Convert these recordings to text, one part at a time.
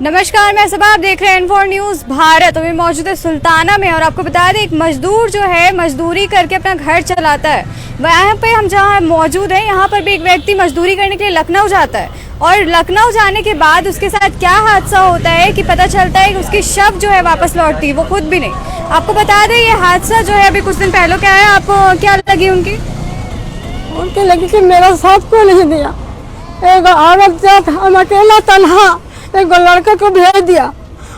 नमस्कार, मैं सबा, आप देख रहे हैं इन्फो न्यूज भारत। अभी मौजूद है सुल्ताना में और आपको बता दें एक मजदूर जो है मजदूरी करके अपना घर चलाता है। वहाँ पे हम जहाँ मौजूद हैं यहाँ पर भी एक व्यक्ति मजदूरी करने के लिए लखनऊ जाता है और लखनऊ जाने के बाद उसके साथ क्या हादसा होता है कि पता चलता है कि उसकी शव जो है वापस लौटती है, वो खुद भी नहीं। आपको बता दें ये हादसा जो है अभी कुछ दिन पहले क्या है। आपको क्या लगी उनकी लगी कि मेरा साथ को नहीं दिया। एक औरत जात हम अकेला तन्हा एक लड़का को भेज दिया,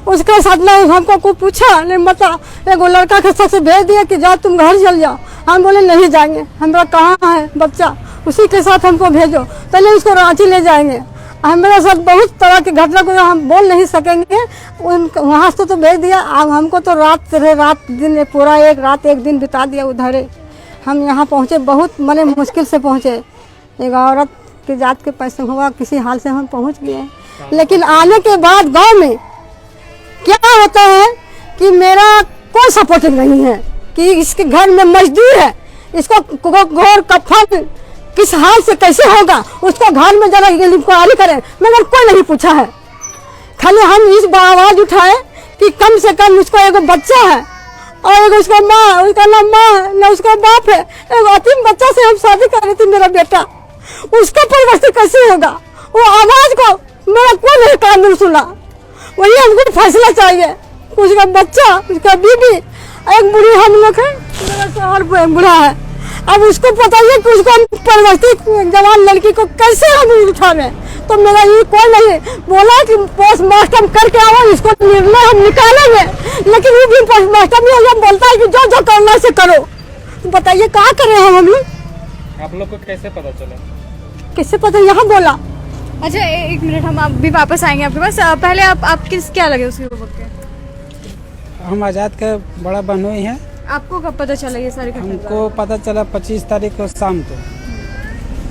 उसके साथ ना हमको कुछ पूछा नहीं, बता एक लड़का के साथ भेज दिया कि जा तुम घर चल जाओ। हम बोले नहीं जाएंगे, हमारा कहाँ है बच्चा, उसी के साथ हमको भेजो, पहले उसको रांची ले जाएंगे। हमारे साथ बहुत तरह की घटना को हम बोल नहीं सकेंगे। वहाँ से तो भेज दिया, अब हमको तो रात दिन पूरा एक रात एक दिन बिता दिया उधर। हम यहाँ पहुँचे, बहुत मने मुश्किल से पहुँचे। एक औरत की जात के पैसे हुआ, किसी हाल से हम पहुँच गए। लेकिन आने के बाद गांव में क्या होता है कि मेरा कोई सपोर्टिंग नहीं है कि इसके घर में मजदूर है, इसको घोर कफन किस हाल से कैसे होगा, उसको घर में जरा इंक्वायरी करें, मगर कोई नहीं पूछा है। खाली हम इस आवाज उठाए कि कम से कम उसको एक बच्चा है और एक उसका माँ, उसका ना माँ न उसका बाप है। एक यतीम बच्चा से हम शादी कर रही थी, मेरा बेटा, उसका परिवर्तन कैसे होगा? वो आवाज को मेरा कोई नहीं कानून सुना। वही हमको फैसला चाहिए। उसका बच्चा, उसका बीबी, एक बुढ़ी हम लोग है, मेरा शोहर बुढ़ा है। अब उसको बताइए कि उसको परिवर्तित जवान लड़की को कैसे हम उठावे। तो मेरा ये कोई नहीं बोला कि पोस्टमार्टम करके आओ, इसको निर्णय हम निकालेंगे। लेकिन वो भी पोस्टमार्टम में बोलता है कि जो जो करना से करो। बताइए क्या करें हम लोग? आप लोग को कैसे पता चला? किससे पता? यहाँ बोला। अच्छा एक मिनट, हम अभी वापस आएंगे आपके पास। पहले आप किस क्या लगे उसके वक्त? हम आज़ाद के बड़ा बहनोई हैं। आपको कब पता चला ये सारी घटना? हमको पता चला 25 तारीख को शाम को।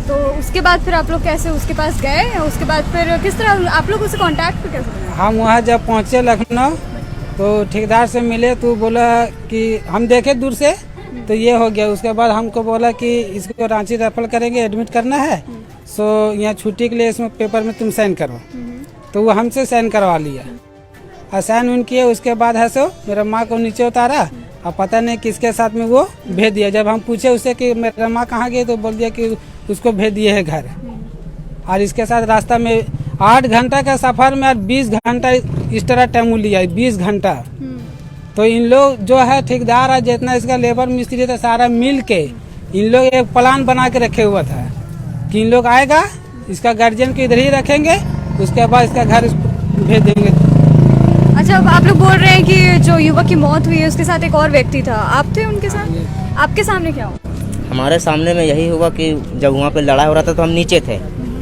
तो उसके बाद फिर आप लोग कैसे उसके पास गए? उसके बाद फिर किस तरह आप लोग उससे कांटेक्ट कैसे करें? हम वहाँ जब पहुँचे लखनऊ तो ठेकेदार से मिले, तो बोला कि हम देखे दूर से तो ये हो गया। उसके बाद हमको बोला कि इसको रांची रेफर करेंगे, एडमिट करना है, सो यहाँ छुट्टी के लिए इसमें पेपर में तुम साइन करो। तो वो हमसे साइन करवा लिया और साइन उन किए। उसके बाद है सो मेरा माँ को नीचे उतारा और पता नहीं किसके साथ में वो भेज दिया। जब हम पूछे उससे कि मेरा माँ कहाँ गई, तो बोल दिया कि उसको भेज दिए है घर। और इसके साथ रास्ता में 8 घंटा का सफ़र में और 20 घंटा इस तरह टाइम लिया, 20 घंटा। तो इन लोग जो है ठेकेदार है, जितना इसका लेबर मिस्त्री था, सारा मिल के इन लोग एक प्लान बना के रखे हुआ था कि इन लोग आएगा, इसका गार्जियन को इधर ही रखेंगे, उसके बाद इसका घर भेज देंगे। अच्छा, अब आप लोग बोल रहे हैं कि जो युवक की मौत हुई है उसके साथ एक और व्यक्ति था, आप थे उनके साथ? आपके सामने क्या हुआ? हमारे सामने में यही हुआ कि जब वहाँ पे लड़ाई हो रहा था तो हम नीचे थे,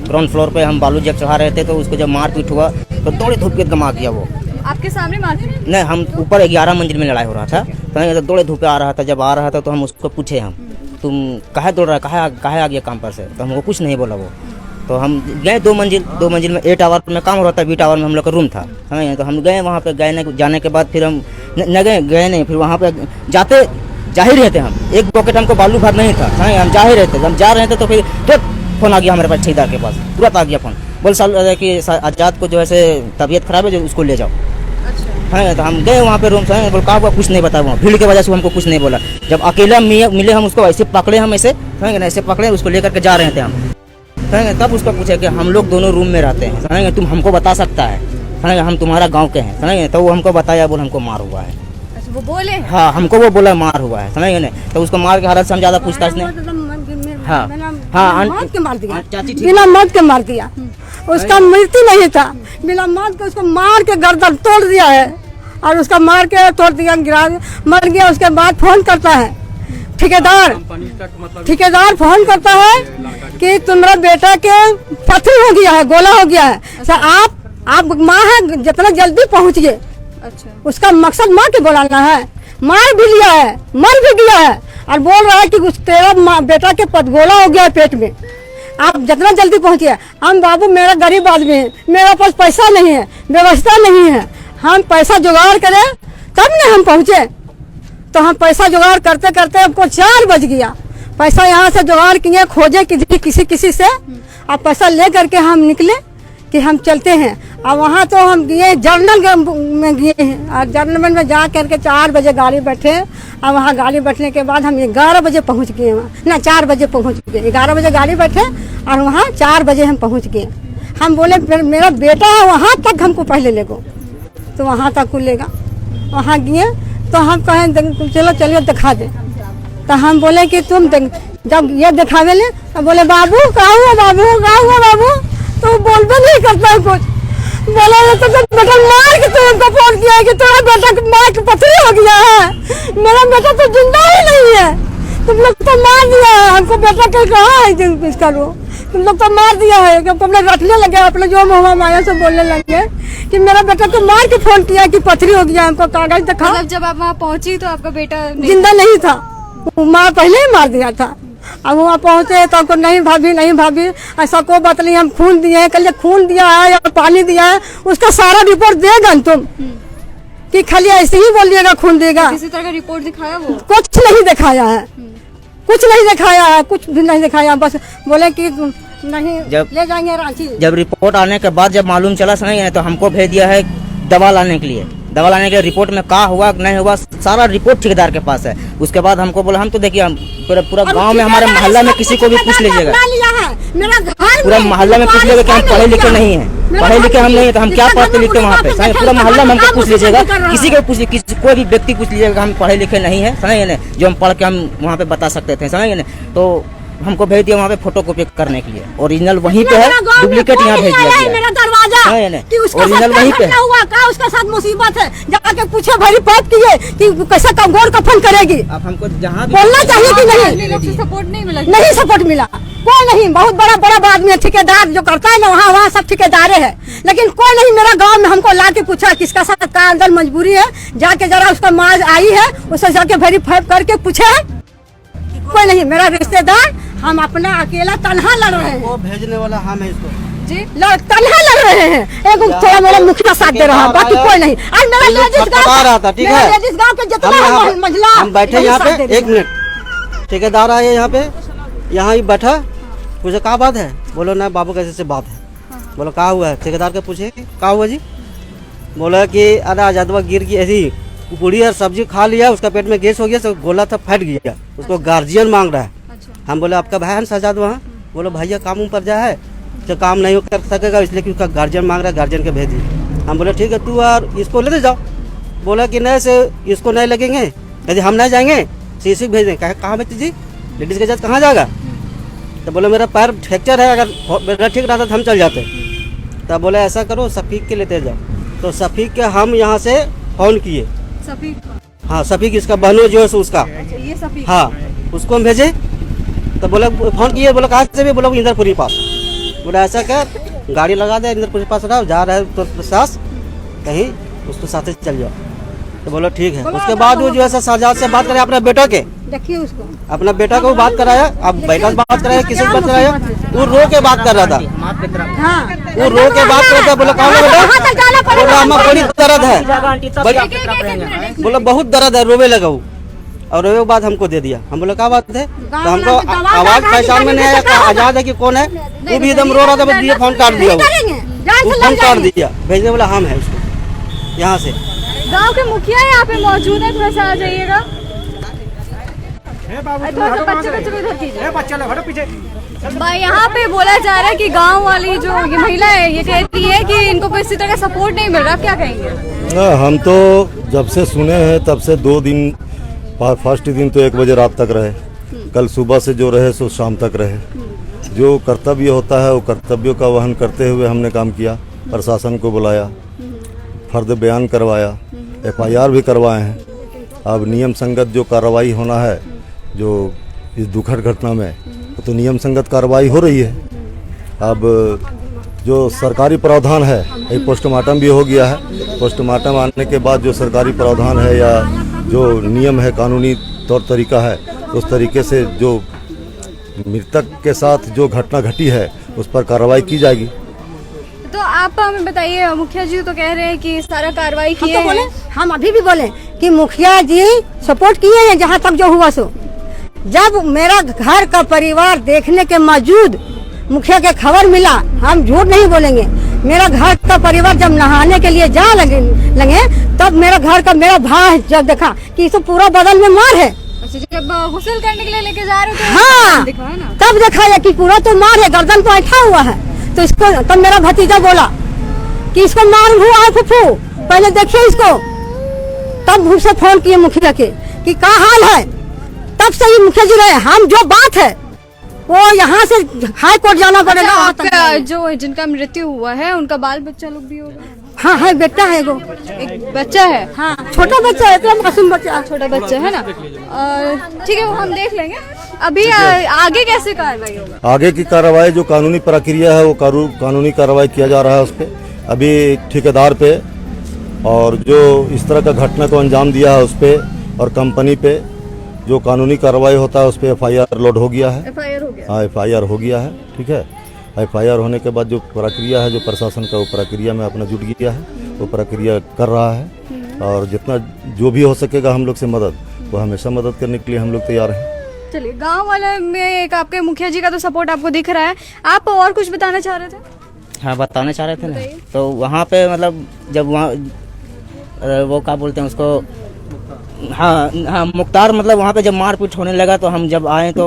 ग्राउंड फ्लोर पे हम बालू जब चढ़ा रहे थे, तो उसको जब मारपीट हुआ तो दौड़े धूप के गमा किया वो। आपके सामने मारपीट? नहीं, हम ऊपर 11 मंजिल में लड़ाई हो रहा था, तो दौड़े धूपे आ रहा था। जब आ रहा था तो हम उसको पूछे, हम तुम कहाँ दौड़ रहा है, कहाँ आ गया काम पर से? तो हमको कुछ नहीं बोला वो। तो हम गए 2 मंजिल में, 8 टावर में काम हो रहा था, बी टावर में हम लोग का रूम था। तो हम गए वहाँ पे, जाने के बाद फिर हम न गए नहीं, फिर वहाँ पे जाते जा ही रहे थे हम। एक पॉकेट हमको बालू भर नहीं था, हम जा ही रहे थे। हम जा रहे थे तो फिर तुरंत फोन आ गया हमारे पास, ठेकेदार के पास तुरंत आ गया फोन। बोल साल कि आज़ाद को जो है तबीयत खराब है, जो उसको ले जाओ। हाँ, तो हम गए वहाँ पे रूम से, बोल कहा कुछ नहीं बताया। वहाँ भीड़ की वजह से हमको कुछ नहीं बोला। जब अकेला मिले हम उसको ऐसे पकड़े, हम ऐसे ऐसे पकड़े, उसको लेकर के जा रहे थे हम। तब उसको पूछे कि हम लोग दोनों रूम में रहते हैं, तुम हमको बता सकता है, हम तुम्हारा गाँव के हैं। तो वो हमको बताया, बोल हमको मार हुआ है। अच्छा, वो बोले? हाँ, हमको वो बोला मार हुआ है, समझ गए। तो उसको मार के हालत से हम ज़्यादा पूछताछ नहीं। हाँ, बिना मौत के मार दिया। उसका मृत्यु नहीं था, बिना मौत के उसको मार के गर्दन तोड़ दिया है और उसका मार के तोड़ दिया, गिरा मर गया। उसके बाद फोन करता है ठेकेदार फोन करता है कि तुम्हारा बेटा के पथरी हो गया है, गोला हो गया है। आप माँ है, जितना जल्दी पहुँचिए। अच्छा, उसका मकसद माँ के बुलाना है। मार भी लिया है, मर भी गया है और बोल रहा है कि तेरा बेटा के गोला हो गया है पेट में, आप जितना जल्दी पहुँचिए। हम बाबू मेरा गरीब आदमी है, मेरे पास पैसा नहीं है, व्यवस्था नहीं है, हम पैसा जुगाड़ करें तब न हम पहुँचे। तो हम पैसा जुगाड़ करते करते हमको 4 बज गया। पैसा यहाँ से जुगाड़ किए, खोजे किसी से, अब पैसा ले करके हम निकले। कि हम चलते हैं। और वहाँ तो हम गए जर्नल में गए हैं, और जर्नल में जा करके 4 बजे गाड़ी बैठे, और वहाँ गाड़ी बैठने के बाद हम 11 बजे पहुँच गए वहाँ, ना 4 बजे पहुँच गए, 11 बजे गाड़ी बैठे और वहाँ 4 बजे हम पहुँच गए। हम बोले मेरा बेटा है वहाँ तक हमको पहले ले गो, तो वहाँ तक को लेगा। वहाँ गए तो हम कहें चलो चलिए दिखा दे, तो हम बोले कि तुम जब ये दिखावे ले तो बोले बाबू कहाँ हुआ बाबू, कहाँ हुआ बाबू, तो बोल भी नहीं करता कुछ। बोला तो बेटा मार के तुमको फोन किया है कि तुम्हारा बेटा मार के पथरी हो गया है, मेरा बेटा तो जिंदा ही नहीं है, तुम लोग तो मार दिया है हमको, बेटा कहीं कहाँ है इसका रो, तुम लोग तो मार दिया है। जब तुम लोग रटने लगे अपने जो मुँह माया से बोलने लगे कि मेरा बेटा को मार के फोन किया कि पथरी हो गया, हमको कागज दिखा। मतलब जब आप वहाँ पहुंची तो आपका बेटा जिंदा नहीं था, माँ पहले ही मार दिया था। अब वहाँ पहुँचे तो हमको नहीं भाभी ऐसा को बात नहीं, हम खून दिए हैं, कल खून दिया है या पानी दिया है, उसका सारा रिपोर्ट देगा तुम कि खाली ऐसे ही बोल दिएगा खून देगा। किसी तरह का रिपोर्ट दिखाया वो? कुछ नहीं दिखाया है, कुछ नहीं दिखाया है, कुछ भी नहीं दिखाया, बस बोले कि नहीं ले जाएंगे रांची। जब रिपोर्ट आने के बाद जब मालूम चला समझ तो हमको भेज दिया है दवा लाने के लिए। दवा लाने के लिए रिपोर्ट में क्या हुआ नहीं हुआ सारा रिपोर्ट ठेकेदार के पास है। उसके बाद हमको बोला हम तो देखिए हम पूरा गांव में हमारे मोहल्ला में किसी को भी पूछ लीजिएगा, पूरा मोहल्ला में पूछ लीजिएगा कि हम पढ़े लिखे नहीं है, पढ़े लिखे हम नहीं है तो हम क्या पढ़ते लिखते वहाँ पे, पूरा मोहल्ला में हमको पूछ लीजिएगा, किसी को पूछ कोई भी व्यक्ति पूछ लीजिएगा हम पढ़े लिखे नहीं है, समझे ना, जो हम पढ़ के हम वहाँ पे बता सकते थे, समझे ना। तो हमको भेज दिया वहाँ पे फोटो कॉपी करने के लिए, ओरिजिनल वहीं पे है, डुप्लीकेट यहाँ भेज दिया गया है, ओरिजिनल वहीं पे है। उसका साथ मुसीबत है, जाके पूछे भाई बात किए कि कैसा कमगोर कफन करेगी। अब हमको जहाँ बोलना चाहिए कि नहीं, लोग से सपोर्ट नहीं मिला? नहीं सपोर्ट मिला, कोई नहीं। बहुत बड़ा आदमी है, ठेकेदार जो करता है ना वहाँ सब ठेकेदारे है, लेकिन कोई नहीं। मेरा गांव में हमको ला के पूछा किसका साथ का अंदर मजबूरी है, जाके जरा उसका माँ आई है उसे जाके वेरीफाई करके पूछे, कोई नहीं। मेरा रिश्तेदार, हम अपना अकेला तनहा लड़ रहे हैं, वो भेजने वाला हम है इसको जी, तनहा लड़ रहे हैं। एक थोड़ा मेरा मुखिया साथ दे रहा है, बाकी कोई नहीं। और मेरा लेडीज गाँव के जितना महिला हम बैठे यहाँ पे, 1 मिनट, ठेकेदार आए यहाँ पे, यहाँ ही बैठा, पूछे क्या बात है, बोलो ना बाबू कैसे से बात है, बोलो क्या हुआ है, ठेकेदार के पूछे क्या हुआ जी, बोला कि अरे आजादवा गिर गई, ऐसी पूरी और सब्जी खा लिया, उसका पेट में गैस हो गया, सब गोला था फट गया, उसको गार्जियन मांग रहा है। हम बोले आपका भाई है सजाद वहाँ, बोलो भैया काम पर जा है तो काम नहीं कर सकेगा इसलिए कि उसका गार्जियन मांग रहा है, गार्जियन के भेज दिए। हम बोले ठीक है तू और इसको लेते जाओ, बोला कि नहीं से इसको नहीं लगेंगे, यदि हम नहीं जाएंगे सीसी भेज देंगे। कहाँ बेटी जी लेडीज़ के साथ कहाँ जाएगा, तो बोले मेरा पैर फ्रैक्चर है, अगर मेरा ठीक रहता तो हम चल जाते। तब बोले ऐसा करो सफ़ीक के लेते जाओ, तो सफ़ीक के हम यहाँ से फ़ोन किए, हाँ सफ़ीक इसका बहनों जो है उसका, ये सफ़ीक, हाँ उसको हम भेजे। तो बोला फ़ोन किए, बोला कहाँ से भी, बोला इंदरपुरी पास, बोला ऐसा कर गाड़ी लगा दे इंदरपुरी पास रहा जा रहा है तो सास कहीं उसको साथ चल जाओ। तो बोलो ठीक है। उसके बाद वो जो है सजाद से बात करे अपने बेटा के, देखिए उसको अपना बेटा को बात कराया, अब बेटा से बात कराया, किसी से बात कराया, वो रो के बात कर रहा था, वो रो के बात कर रहा था। बोला कहाँ बेटा, बोला हमें बड़ी दर्द है, बोला बहुत दर्द है, रोवे लगा वो, और रोवे के बाद हमको दे दिया। हम बोले क्या बात है, तो हमको आवाज पहचान में नहीं आया आजाद है कि कौन है, वो भी एकदम रो रहा था, बस फोन काट दिया, वो फोन काट दिया, भेजने वाला हम है उसको यहाँ से। गांव के मुखिया यहाँ पे मौजूद है, थोड़ा सा आ जाइएगा, यहाँ पे बोला जा रहा है कि गांव वाली जो ये महिला है ये कहती है कि इनको किसी तरह का सपोर्ट नहीं मिल रहा, क्या कहेंगे? हम तो जब से सुने हैं तब से 2 दिन, फर्स्ट दिन तो 1 बजे रात तक रहे, कल सुबह से जो रहे सो शाम तक रहे। जो कर्तव्य होता है वो कर्तव्यों का वहन करते हुए हमने काम किया, प्रशासन को बुलाया, फर्द बयान करवाया, FIR भी करवाए हैं। अब नियम संगत जो कार्रवाई होना है जो इस दुखद घटना में, तो नियम संगत कार्रवाई हो रही है। अब जो सरकारी प्रावधान है, एक पोस्टमार्टम भी हो गया है, पोस्टमार्टम आने के बाद जो सरकारी प्रावधान है या जो नियम है, कानूनी तौर तरीका है, उस तरीके से जो मृतक के साथ जो घटना घटी है उस पर कार्रवाई की जाएगी। तो आप हमें बताइए, मुखिया जी तो कह रहे हैं कि सारा कार्रवाई किए हैं। हम अभी भी बोले कि मुखिया जी सपोर्ट किए हैं जहाँ तक जो हुआ सो। जब मेरा घर का परिवार देखने के मौजूद मुखिया के खबर मिला, हम झूठ नहीं बोलेंगे, मेरा घर का परिवार जब नहाने के लिए जा लगे तब मेरा भाई जब देखा कि इसको पूरा बदन में मार है। अच्छा, जब गुस्ल करने के लिए लेके जा रहे थे हाँ, दिखा है ना? तब देखा है कि पूरा तो मार है, गर्दन पे ऐठा हुआ है। तो इसको तब मेरा भतीजा बोला कि इसको मार हुआ है फुफू, पहले देखिए इसको। तब उसे फोन किए मुखिया के कि क्या हाल है। तब से ही मुखिया जी रहे, हम जो बात है वो यहाँ से हाई कोर्ट जाना पड़ेगा। आपका जो जिनका मृत्यु हुआ है उनका बाल बच्चा लोग भी होगा? हाँ है, बेटा है वो, एक बच्चा है? हाँ छोटा बच्चा है, इतना मासूम बच्चा, छोटा बच्चा है ना। ठीक है, वो हम देख लेंगे। अभी आगे कैसे कार्रवाई होगा? आगे की कार्रवाई जो कानूनी प्रक्रिया है वो कानूनी कार्रवाई किया जा रहा है उस पर। अभी ठेकेदार पे और जो इस तरह का घटना को अंजाम दिया है उस पर और कंपनी पे जो कानूनी कार्रवाई होता है उस पर FIR लोड हो गया है। FIR हो गया? हाँ, FIR हो गया है। ठीक है, FIR होने के बाद जो प्रक्रिया है जो प्रशासन का वो प्रक्रिया में अपना जुट गया है, वो प्रक्रिया कर रहा है। और जितना जो भी हो सकेगा हम लोग से मदद, वो हमेशा मदद करने के लिए हम लोग तैयार हैं। चलिए, गांव वाले में एक आपके मुखिया जी का तो सपोर्ट आपको दिख रहा है। आप और कुछ बताना चाह रहे थे? हाँ, बताना चाह रहे थे ना। तो वहाँ पे मतलब जब वहाँ वो क्या बोलते हैं उसको, हाँ मुख्तार, मतलब वहाँ पे जब मारपीट होने लगा तो हम जब आए तो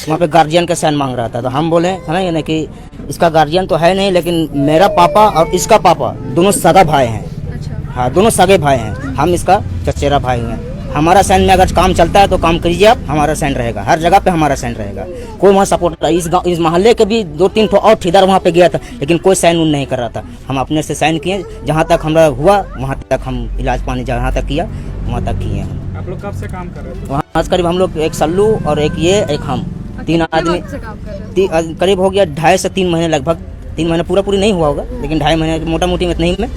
वहाँ पे गार्जियन का साइन मांग रहा था। तो हम बोले है ना कि इसका गार्जियन तो है नहीं, लेकिन मेरा पापा और इसका पापा दोनों सगा भाई हैं। अच्छा। हाँ, दोनों सगे भाई हैं, हम इसका चचेरा भाई हैं। हमारा साइन में अगर काम चलता है तो काम करिए आप, हमारा साइन रहेगा, हर जगह पे हमारा साइन रहेगा। कोई वहाँ सपोर्ट, इस मोहल्ले के भी 2-3 ठो और ठेकेदार वहाँ पे गया था, लेकिन कोई साइन उन नहीं कर रहा था। हम अपने से साइन किए, जहाँ तक हमारा हुआ वहाँ तक हम इलाज पानी जहाँ तक किया वहाँ तक किए हैं। आप लोग कब से काम कर रहे थे? वहाँ आज करीब हम लोग एक सल्लू और एक ये एक हम 3 आदमी से काम कर रहे थे? करीब हो गया 2.5 से 3 महीने, लगभग 3 महीने पूरी नहीं हुआ होगा, लेकिन 2.5 महीने मोटा मोटी में नहीं में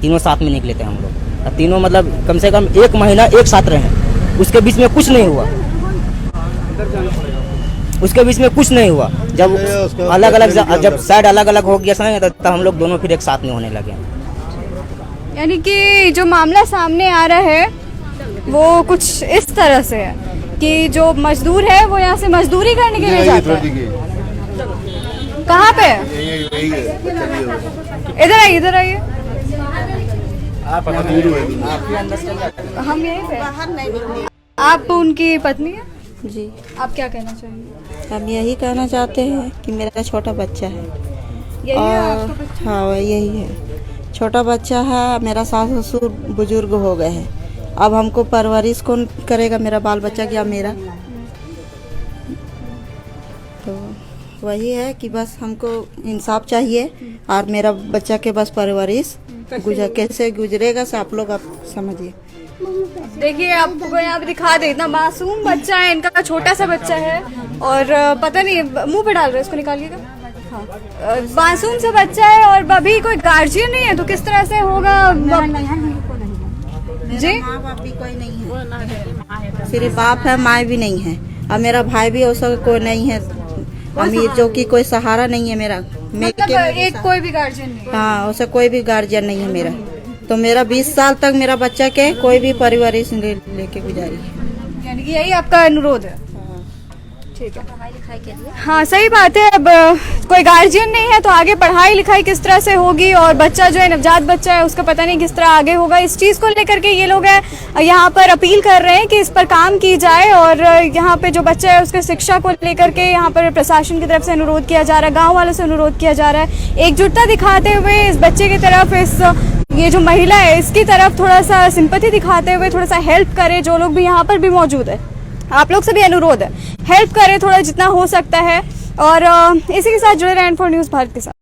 तीनों साथ में निकले थे हम लोग। और तीनों मतलब कम से कम 1 महीना एक साथ रहे, उसके बीच में कुछ नहीं हुआ। उसके बीच में कुछ नहीं हुआ। जब अलग अलग, जब साइड अलग अलग हो गया तब हम लोग दोनों फिर एक साथ में होने लगे। यानी कि जो मामला सामने आ रहा है वो कुछ इस तरह से है कि जो मजदूर है वो यहाँ से मजदूरी करने के लिए जाता है। कहाँ पे? इधर आइए, इधर आइए। हम यहीं पे। आप उनकी पत्नी है? जी। आप क्या कहना चाहेंगे? हम यही कहना चाहते हैं कि मेरा छोटा बच्चा है। यही है आपका बच्चा? हाँ, यही है, छोटा बच्चा है। मेरा सास ससुर बुजुर्ग हो गए हैं, अब हमको परवरिश कौन करेगा, मेरा बाल बच्चा क्या मेरा? तो वही है कि बस हमको इंसाफ चाहिए और मेरा बच्चा के बस परवरिश कैसे गुजरेगा से आप लोग आप समझिए। देखिए, आपको यहाँ पे दिखा दे, इतना मासूम बच्चा है इनका, छोटा सा बच्चा है और पता नहीं मुंह पे डाल रहे, इसको निकालिएगा। हाँ, मासूम सा बच्चा है और अभी कोई गार्जियन नहीं है, तो किस तरह से होगा? जी, माँ बाप भी कोई नहीं है, सिर्फ बाप है, माँ भी नहीं है, और मेरा भाई भी उसका कोई नहीं है, अमीर जो कि कोई सहारा नहीं है मेरा। मतलब एक कोई भी गार्जियन नहीं? हाँ, उसे कोई भी गार्जियन नहीं है मेरा। तो मेरा 20 साल तक मेरा बच्चा के कोई भी परिवारिश लेके गुजारी है। यानी कि यही आपका अनुरोध है? ठीक है, पढ़ाई लिखाई के लिए। हाँ, सही बात है। अब कोई गार्जियन नहीं है तो आगे पढ़ाई लिखाई किस तरह से होगी, और बच्चा जो है नवजात बच्चा है उसका पता नहीं किस तरह आगे होगा। इस चीज़ को लेकर के ये लोग हैं यहाँ पर अपील कर रहे हैं कि इस पर काम की जाए, और यहाँ पे जो बच्चा है उसके शिक्षा को लेकर के यहाँ पर प्रशासन की तरफ से अनुरोध किया जा रहा है, गाँव वालों से अनुरोध किया जा रहा है, एकजुटता दिखाते हुए इस बच्चे की तरफ, इस ये जो महिला है इसकी तरफ थोड़ा सा सिंपैथी दिखाते हुए थोड़ा सा हेल्प करें। जो लोग भी यहाँ पर भी मौजूद है, आप लोग से भी अनुरोध है, हेल्प करें थोड़ा जितना हो सकता है। और इसी के साथ जुड़े रहें N4 न्यूज़ भारत के साथ।